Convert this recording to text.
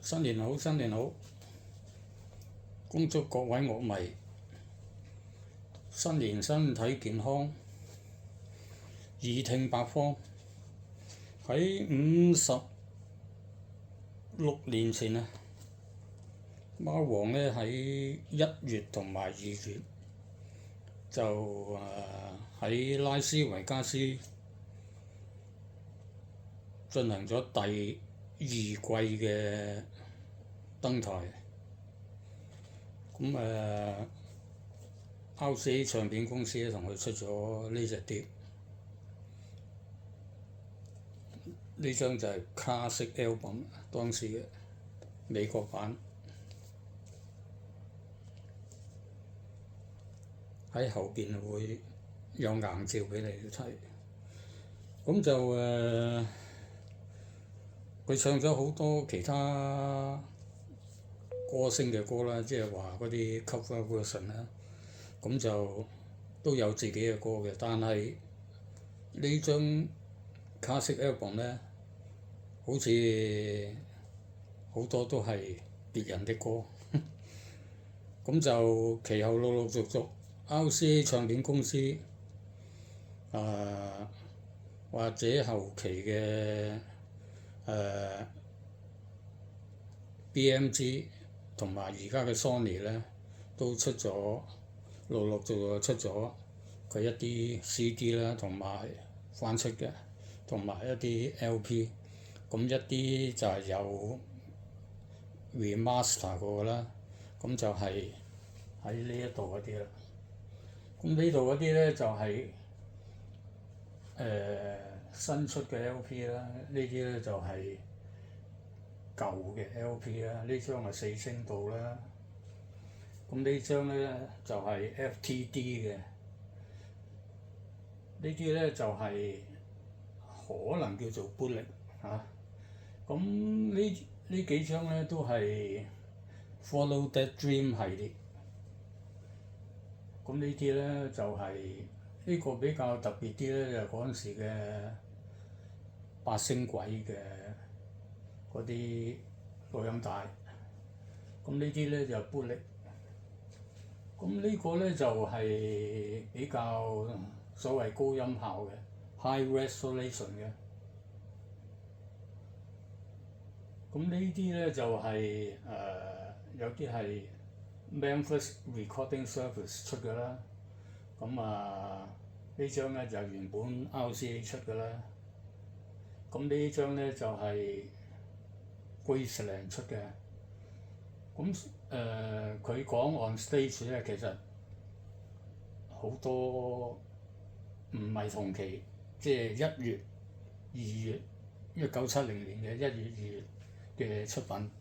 新年好，新年好！恭祝各位樂迷新年身體健康，耳聽八方。喺56年前啊，貓王呢喺1月同埋2月就喺拉斯維加斯進行咗第2季嘅登台。咁RCA 唱片公司咧同佢出咗呢隻碟，呢張就係 Classic Album 當時嘅美國版。喺後邊會有硬照俾你睇。咁就佢唱咗好多其他歌星嘅歌啦，即係話嗰啲 cover version 啦，咁就都有自己嘅歌嘅。但係呢張 Classic Album 呢，好似好多都係別人的歌。咁就其後陸陸續續 RCA 唱片公司或者後期嘅BMG 同埋而家嘅 Sony 呢，都陸陸續續出咗佢一啲 CD 啦，同埋翻出嘅，同埋一啲 LP。咁一啲就係有 remaster 過啦，咁就係喺呢一度嗰啲啦。咁呢度嗰啲呢，就係新出嘅 LP 啦，呢啲呢就係舊嘅 LP 啦。呢張係4聲道啦，咁呢張呢就係 FTD 嘅，呢啲呢就係可能叫做 bootleg 嚇。咁呢幾張呢都係 Follow That Dream 系列。咁呢啲呢就係呢個比較特別啲呢，就嗰陣時嘅8星軌嘅嗰啲錄音帶。咁呢啲呢就bootleg。咁呢個呢就係比較所謂高音效嘅 high resolution 嘅。咁呢啲呢就係有啲係 Memphis Recording Service 出嘅啦。咁呢張呢就原本 RCA 出嘅啦。咁呢張呢就係 Graceland 出嘅。咁佢講 on stage 呢，其實好多唔係同期，即係1月、2月，1970年嘅1月、2月嘅出品。